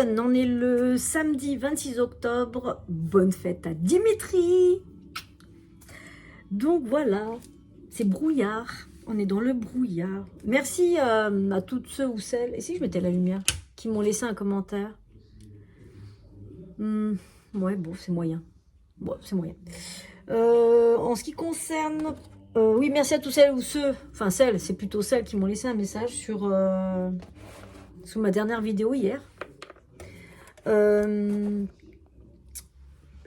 personnes, on est le samedi 26 octobre. Bonne fête à Dimitri. Donc voilà, c'est brouillard. On est dans le brouillard. Merci à toutes ceux ou celles, et si je mettais la lumière, qui m'ont laissé un commentaire. Ouais, bon, c'est moyen. Bon, c'est moyen. En ce qui concerne... oui, merci à tous celles ou ceux... Enfin, celles, c'est plutôt celles qui m'ont laissé un message sur... sous ma dernière vidéo hier.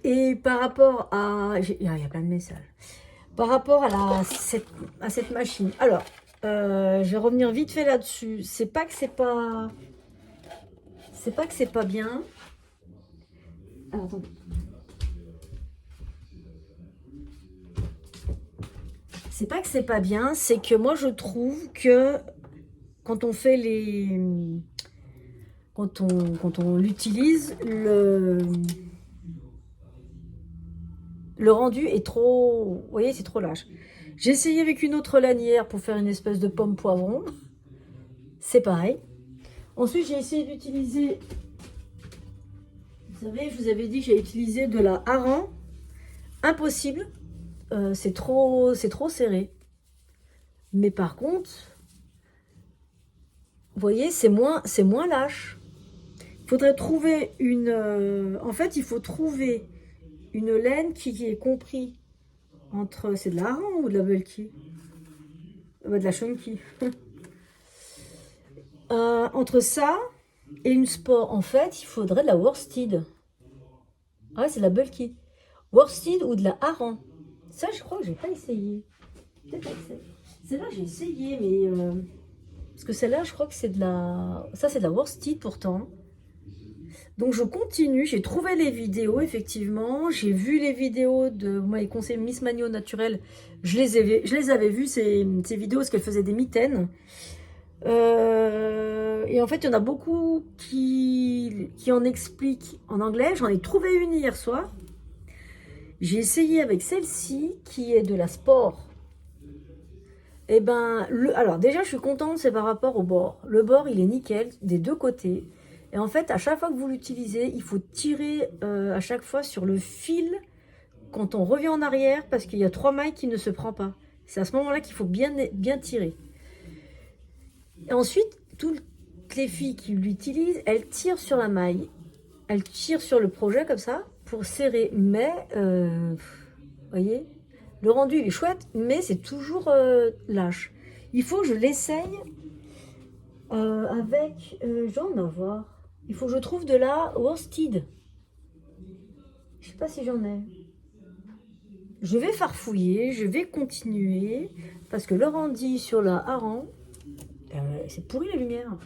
Et par rapport à... Il y a plein de messages. Par rapport à cette machine. Alors, je vais revenir vite fait là-dessus. C'est pas que c'est pas... C'est pas que c'est pas bien. Alors, attendez. C'est pas que c'est pas bien, c'est que moi je trouve que quand on fait les... Quand on l'utilise, le rendu est trop... Vous voyez, c'est trop lâche. J'ai essayé avec une autre lanière pour faire une espèce de pomme poivron. C'est pareil. Ensuite, j'ai essayé d'utiliser... Vous savez, je vous avais dit que j'ai utilisé de la hareng. Impossible. C'est trop serré. Mais par contre, vous voyez, c'est moins lâche. Il faudrait trouver une... en fait, il faut trouver une laine qui est compris entre... C'est de la hareng ou de la bulky? De la chunky. Entre ça et une sport, en fait, il faudrait de la worsted. Ah ouais, c'est de la bulky. Worsted ou de la hareng. Ça, je crois que j'ai pas essayé. Celle-là, j'ai essayé, mais... parce que celle-là, je crois que c'est de la... Ça, c'est de la worsted, pourtant. Donc, je continue. J'ai trouvé les vidéos, effectivement. J'ai vu les vidéos de... Vous m'avez conseillé Miss Magno Naturel. Je les avais vues, ces vidéos, parce qu'elle faisait des mitaines. Et en fait, il y en a beaucoup qui en expliquent en anglais. J'en ai trouvé une hier soir. J'ai essayé avec celle-ci, qui est de la sport. Et ben, alors déjà, je suis contente, c'est par rapport au bord. Le bord, il est nickel, des deux côtés. Et en fait, à chaque fois que vous l'utilisez, il faut tirer à chaque fois sur le fil quand on revient en arrière, parce qu'il y a 3 mailles qui ne se prend pas. C'est à ce moment-là qu'il faut bien tirer. Et ensuite, toutes les filles qui l'utilisent, elles tirent sur la maille. Elles tirent sur le projet comme ça, pour serrer. Mais, vous voyez, le rendu il est chouette, mais c'est toujours lâche. Il faut que je l'essaye avec... j'en ai avoir. Il faut que je trouve de la worsted. Je sais pas si j'en ai. Je vais farfouiller, je vais continuer, parce que le rendu sur la hareng, c'est pourri la lumière.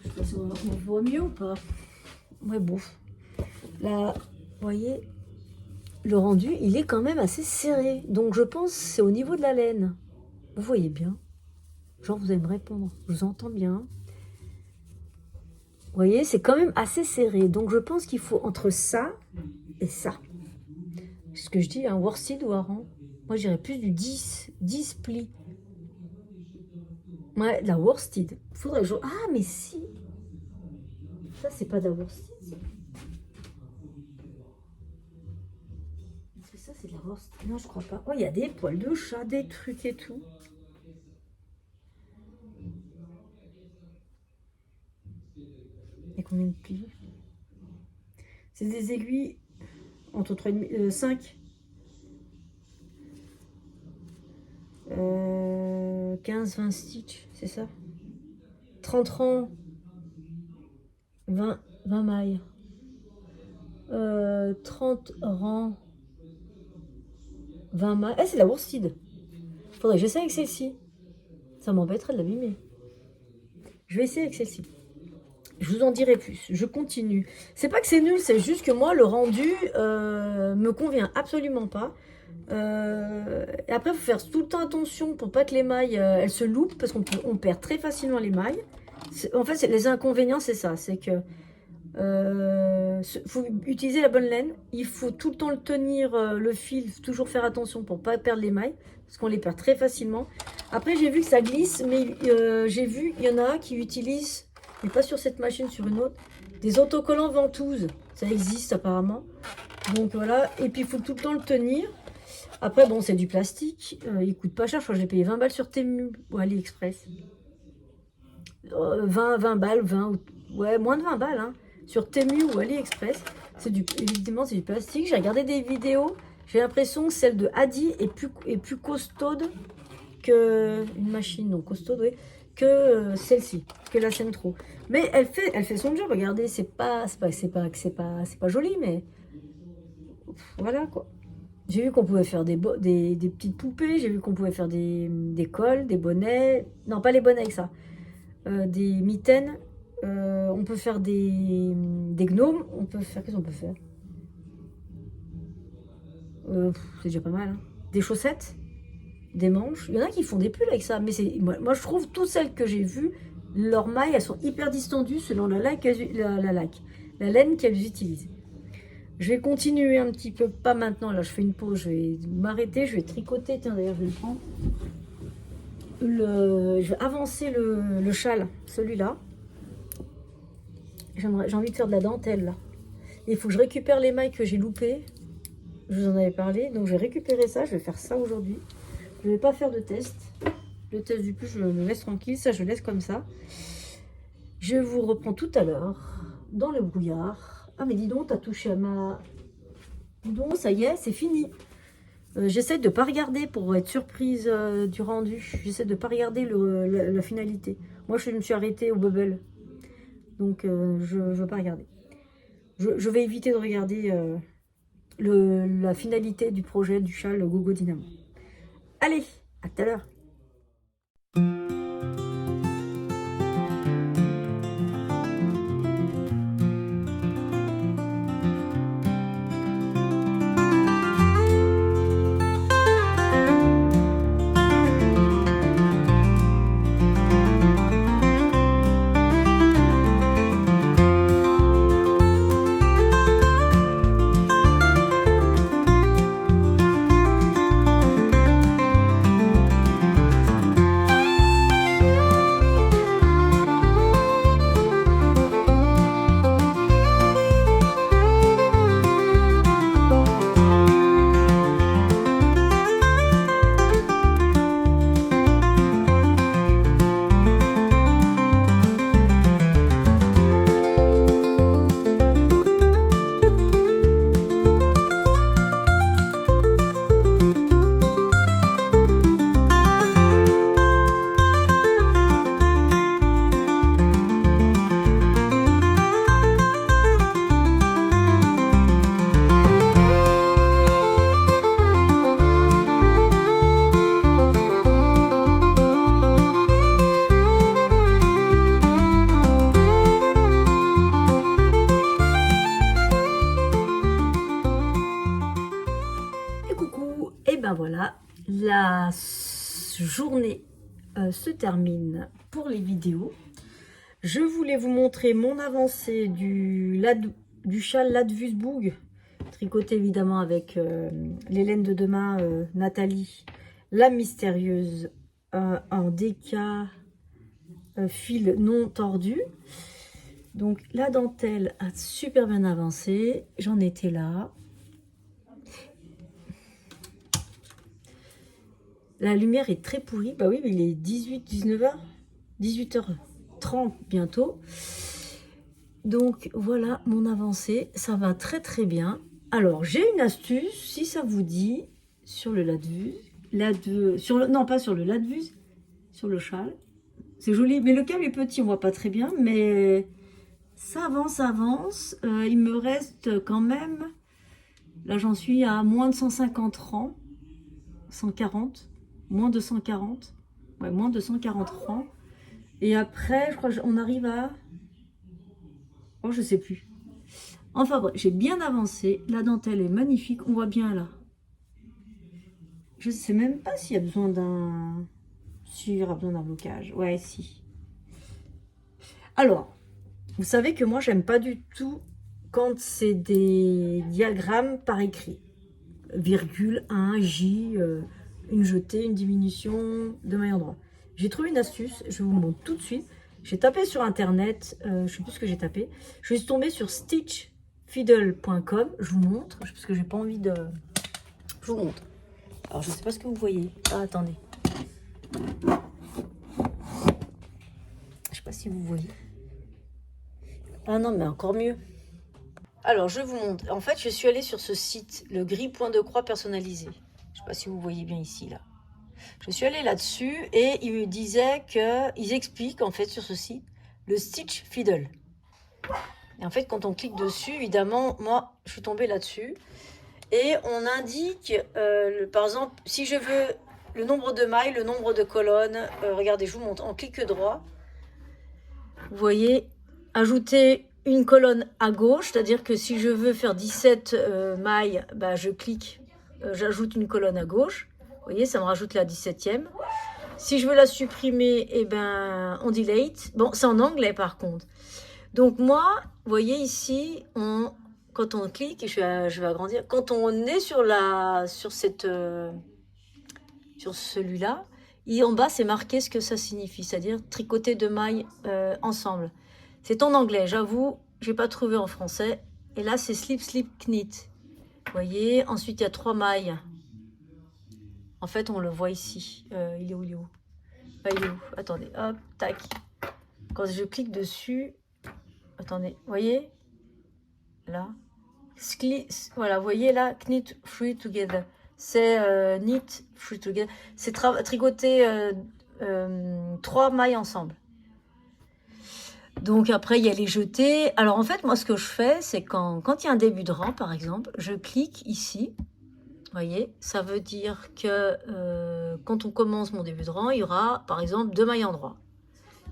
Je sais pas si on voit mieux ou pas. Ouais, bon. Là, vous voyez, le rendu, il est quand même assez serré. Donc, je pense que c'est au niveau de la laine. Vous voyez bien. Genre, vous allez me répondre. Je vous entends bien. Vous voyez, c'est quand même assez serré. Donc, je pense qu'il faut entre ça et ça. C'est ce que je dis, un worsted ou hareng. Moi, j'irais plus du 10 plis. Ouais, la worsted. Faudrait que je... Ah, mais si. Ça, c'est pas de la worsted. Est-ce que ça, c'est de la worsted? Non, je crois pas. Oh, il y a des poils de chat, des trucs et tout. Et combien de plis? C'est des aiguilles entre 3,5, 5. 15-20 stitch, c'est ça? 30 rangs, 20 mailles. 30 rangs, 20 mailles. Eh, c'est la worsted. Faudrait que j'essaie avec celle-ci. Ça m'embêterait de l'abîmer. Je vais essayer avec celle-ci. Je vous en dirai plus. Je continue. C'est pas que c'est nul, c'est juste que moi, le rendu me convient absolument pas. Et après, il faut faire tout le temps attention pour pas que les mailles elles se loupent, parce qu'on perd très facilement les mailles. En fait, les inconvénients, c'est ça. C'est que faut utiliser la bonne laine. Il faut tout le temps le tenir, le fil, toujours faire attention pour ne pas perdre les mailles, parce qu'on les perd très facilement. Après, j'ai vu que ça glisse, mais j'ai vu, il y en a qui utilisent, mais pas sur cette machine, sur une autre, des autocollants ventouses. Ça existe apparemment. Donc voilà, et puis il faut tout le temps le tenir. Après, bon, c'est du plastique, il coûte pas cher, je crois que j'ai payé 20 balles sur Temu ou AliExpress. 20 balles, 20, ouais, moins de 20 balles, hein, sur Temu ou AliExpress. Évidemment, c'est du plastique. J'ai regardé des vidéos, j'ai l'impression que celle de Adi est plus costaude que une machine, non costaude, oui, que celle-ci, que la Centro. Mais elle fait son job, regardez, c'est pas joli, mais voilà quoi. J'ai vu qu'on pouvait faire des petites poupées, j'ai vu qu'on pouvait faire des cols, des bonnets, non pas les bonnets avec ça, des mitaines, on peut faire des gnomes, on peut faire, qu'est-ce qu'on peut faire, c'est déjà pas mal, hein. Des chaussettes, des manches, il y en a qui font des pulls avec ça, mais moi je trouve toutes celles que j'ai vues, leurs mailles, elles sont hyper distendues selon la laine qu'elles utilisent. Je vais continuer un petit peu, pas maintenant, là je fais une pause, je vais m'arrêter, je vais tricoter, tiens d'ailleurs je vais le prendre. Je vais avancer le châle, celui-là. J'ai envie de faire de la dentelle là. Il faut que je récupère les mailles que j'ai loupées. Je vous en avais parlé, donc je vais récupérer ça, je vais faire ça aujourd'hui. Je ne vais pas faire de test. Le test du plus, je le laisse tranquille, ça je le laisse comme ça. Je vous reprends tout à l'heure dans le brouillard. Ah mais dis donc, t'as touché à ma... Dis donc, ça y est, c'est fini. J'essaie de ne pas regarder pour être surprise du rendu. J'essaie de ne pas regarder la finalité. Moi, je me suis arrêtée au bubble. Donc, je ne veux pas regarder. Je vais éviter de regarder la finalité du projet du châle Gogo Dynamo. Allez, à tout à l'heure. Voilà, la journée se termine pour les vidéos. Je voulais vous montrer mon avancée du châle Ladvusboug, tricoté évidemment avec les laines de demain Nathalie, la mystérieuse, en déca fil non tordu. Donc la dentelle a super bien avancé, j'en étais là. La lumière est très pourrie. Bah oui, mais il est 19h, 18h30 bientôt. Donc voilà mon avancée. Ça va très très bien. Alors j'ai une astuce, si ça vous dit, sur le Ladvus. Non, pas sur le Ladvus, sur le châle. C'est joli, mais le câble est petit, on voit pas très bien. Mais ça avance, avance. Il me reste quand même... Là j'en suis à moins de 150 rangs. 140. Moins de 140, ouais, moins de 140 rangs. Et après, je crois qu'on arrive à... Oh, je sais plus. Enfin bref, j'ai bien avancé. La dentelle est magnifique, on voit bien là. Je sais même pas s'il y a besoin d'un... S'il y aura besoin d'un blocage. Ouais, si. Alors, vous savez que moi, j'aime pas du tout quand c'est des diagrammes par écrit. Virgule, 1, J, une jetée, une diminution, deux mailles endroit. J'ai trouvé une astuce, je vous montre tout de suite. J'ai tapé sur internet, je ne sais plus ce que j'ai tapé. Je suis tombée sur stitchfiddle.com. Je vous montre, parce que j'ai pas envie de... Je vous montre. Alors, je ne sais pas ce que vous voyez. Ah, attendez. Je sais pas si vous voyez. Ah non, mais encore mieux. Alors, je vous montre. En fait, je suis allée sur ce site, le gris point de croix personnalisé. Je ne sais pas si vous voyez bien ici, là. Je suis allée là-dessus et il me disait qu'ils expliquent, en fait, sur ce site, le Stitch Fiddle. Et en fait, quand on clique dessus, évidemment, moi, je suis tombée là-dessus. Et on indique, par exemple, si je veux le nombre de mailles, le nombre de colonnes. Regardez, je vous montre en clic droit. Vous voyez, ajouter une colonne à gauche, c'est-à-dire que si je veux faire 17 mailles, bah, je clique, j'ajoute une colonne à gauche. Vous voyez, ça me rajoute la 17e. Si je veux la supprimer, eh ben, on delete. Bon, c'est en anglais par contre. Donc moi, vous voyez ici, quand on clique, et je vais agrandir, quand on est sur celui-là, et en bas, c'est marqué ce que ça signifie, c'est-à-dire tricoter deux mailles ensemble. C'est en anglais, j'avoue, j'ai pas trouvé en français. Et là, c'est slip, slip, knit. Vous voyez, ensuite, il y a 3 mailles. En fait, on le voit ici. Il est où, il est où? Ah, il est où? Attendez, hop, tac. Quand je clique dessus, attendez, vous voyez? Là. Voilà, vous voyez là, knit three together. C'est knit three together. C'est tricoter 3 mailles ensemble. Donc après, il y a les jetés. Alors en fait, moi, ce que je fais, c'est quand il y a un début de rang, par exemple, je clique ici. Vous voyez, ça veut dire que quand on commence mon début de rang, il y aura, par exemple, 2 mailles endroit.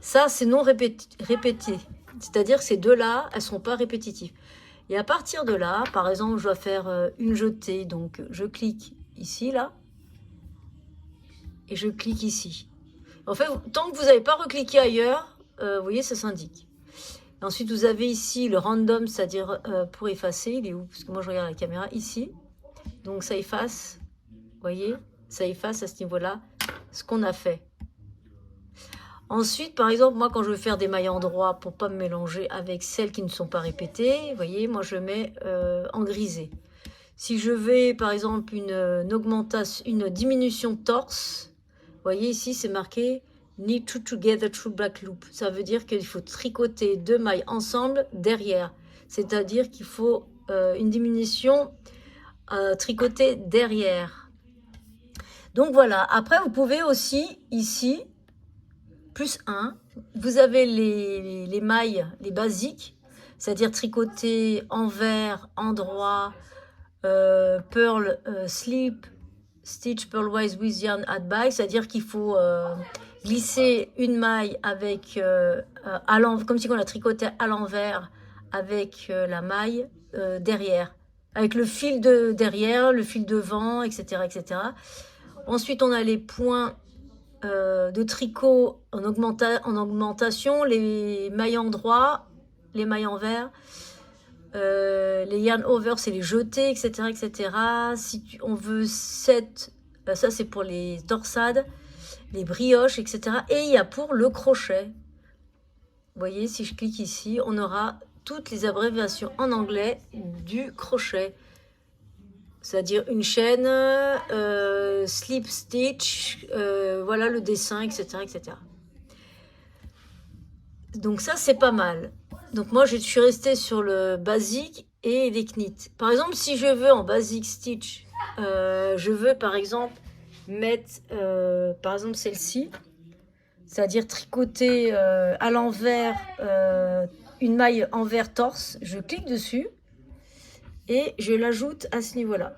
Ça, c'est non répété. C'est-à-dire que ces deux-là, elles ne sont pas répétitives. Et à partir de là, par exemple, je dois faire une jetée. Donc, je clique ici, là. Et je clique ici. En fait, tant que vous n'avez pas recliqué ailleurs, vous voyez, ça s'indique. Ensuite, vous avez ici le random, c'est-à-dire pour effacer. Il est où? Parce que moi, je regarde la caméra ici. Donc, ça efface. Vous voyez, ça efface à ce niveau-là ce qu'on a fait. Ensuite, par exemple, moi, quand je veux faire des mailles endroit pour ne pas me mélanger avec celles qui ne sont pas répétées, vous voyez, moi, je mets en grisé. Si je veux, par exemple, une diminution torse, vous voyez, ici, c'est marqué « Knit two together through back loop ». Ça veut dire qu'il faut tricoter 2 mailles ensemble derrière. C'est-à-dire qu'il faut une diminution tricotée derrière. Donc, voilà. Après, vous pouvez aussi, ici, plus 1, vous avez les mailles, les basiques, c'est-à-dire tricoter envers, endroit, pearl, slip, stitch pearlwise with yarn at back, c'est-à-dire qu'il faut glisser une maille avec, comme si on la tricotait à l'envers avec la maille derrière, avec le fil de derrière, le fil devant, etc., etc. Ensuite, on a les points de tricot en augmentation, les mailles endroit, les mailles envers, les yarn over, c'est les jetés, etc., etc. Si on veut 7, ça c'est pour les torsades, les brioches, etc. Et il y a pour le crochet. Vous voyez, si je clique ici, on aura toutes les abréviations en anglais du crochet. C'est-à-dire une chaîne, slip stitch, voilà le dessin, etc., etc. Donc ça, c'est pas mal. Donc moi, je suis restée sur le basique et les knits. Par exemple, si je veux en basic stitch, je veux par exemple mettre, par exemple celle-ci, c'est-à-dire tricoter à l'envers, une maille envers torse. Je clique dessus. Et je l'ajoute à ce niveau-là.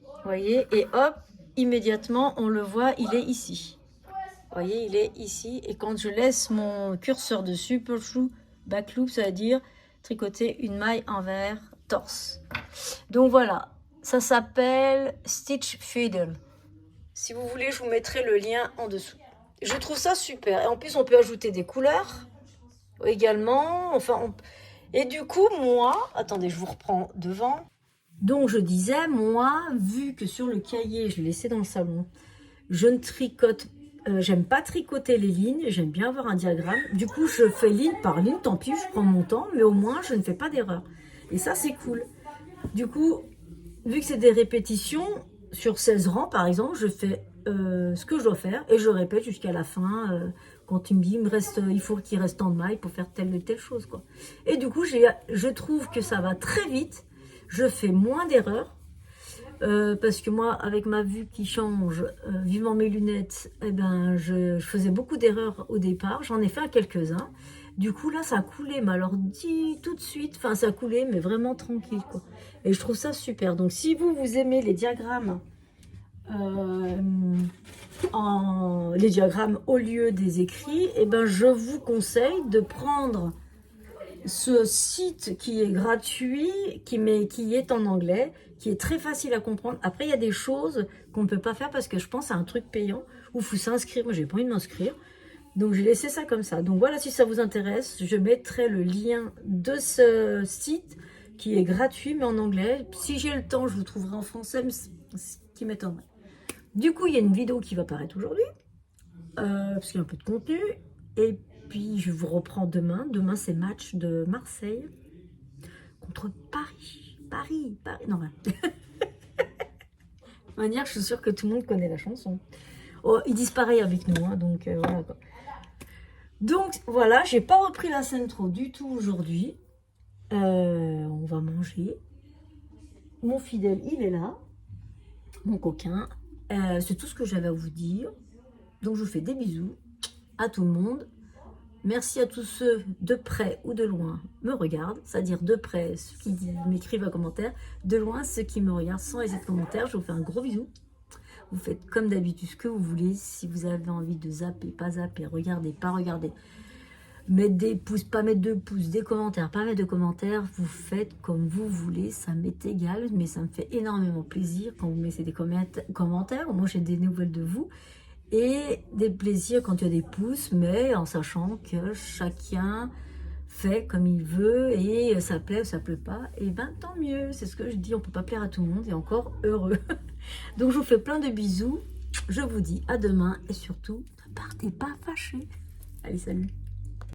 Vous voyez, et hop, immédiatement, on le voit, il est ici. Vous voyez, il est ici. Et quand je laisse mon curseur dessus, pursue back loop, ça veut dire tricoter une maille envers torse. Donc voilà, ça s'appelle Stitch Fiddle. Si vous voulez, je vous mettrai le lien en dessous. Je trouve ça super. Et en plus, on peut ajouter des couleurs également. Enfin, Et du coup, moi, attendez, je vous reprends devant. Donc, je disais, moi, vu que sur le cahier, je l'ai laissé dans le salon, je ne tricote, j'aime pas tricoter les lignes, j'aime bien avoir un diagramme. Du coup, je fais ligne par ligne, tant pis, je prends mon temps, mais au moins, je ne fais pas d'erreur. Et ça, c'est cool. Du coup, vu que c'est des répétitions, sur 16 rangs, par exemple, je fais ce que je dois faire et je répète jusqu'à la fin. Quand tu me dis, il faut qu'il reste tant de mailles pour faire telle ou telle chose, quoi. Et du coup, je trouve que ça va très vite. Je fais moins d'erreurs. Parce que moi, avec ma vue qui change, vivant mes lunettes, eh ben, je faisais beaucoup d'erreurs au départ. J'en ai fait quelques-uns. Du coup, là, ça a coulé. Mais alors, dit tout de suite, enfin, ça a coulé, mais vraiment tranquille, quoi. Et je trouve ça super. Donc, si vous aimez les diagrammes, les diagrammes au lieu des écrits, eh ben, je vous conseille de prendre ce site qui est gratuit, qui est en anglais, qui est très facile à comprendre. Après, il y a des choses qu'on ne peut pas faire parce que je pense à un truc payant où il faut s'inscrire. Moi, j'ai pas envie de m'inscrire. Donc, j'ai laissé ça comme ça. Donc, voilà, si ça vous intéresse, je mettrai le lien de ce site qui est gratuit, mais en anglais. Si j'ai le temps, je vous trouverai en français, mais ce qui m'étonnerait. Du coup, il y a une vidéo qui va paraître aujourd'hui, parce qu'il y a un peu de contenu. Et puis, je vous reprends demain. Demain, c'est match de Marseille contre Paris. Paris. Non, ouais. De toute manière, je suis sûre que tout le monde connaît la chanson. Oh, ils disent pareil avec nous, hein, donc voilà quoi. Donc voilà, j'ai pas repris la scène trop du tout aujourd'hui. On va manger. Mon fidèle, il est là. Mon coquin. C'est tout ce que j'avais à vous dire. Donc je vous fais des bisous à tout le monde. Merci à tous ceux de près ou de loin me regardent, c'est-à-dire de près ceux qui m'écrivent un commentaire, de loin ceux qui me regardent sans laisser de commentaire. Je vous fais un gros bisou. Vous faites comme d'habitude ce que vous voulez. Si vous avez envie de zapper, pas zapper, regarder, pas regarder, mettre des pouces, pas mettre de pouces, des commentaires, pas mettre de commentaires, vous faites comme vous voulez. Ça m'est égal, mais ça me fait énormément plaisir quand vous mettez des commentaires. Moi, j'ai des nouvelles de vous. Et des plaisirs quand il y a des pouces, mais en sachant que chacun fait comme il veut et ça plaît ou ça plaît pas, et ben tant mieux, c'est ce que je dis, on peut pas plaire à tout le monde et encore heureux. Donc je vous fais plein de bisous, je vous dis à demain et surtout ne partez pas fâchés. Allez, salut.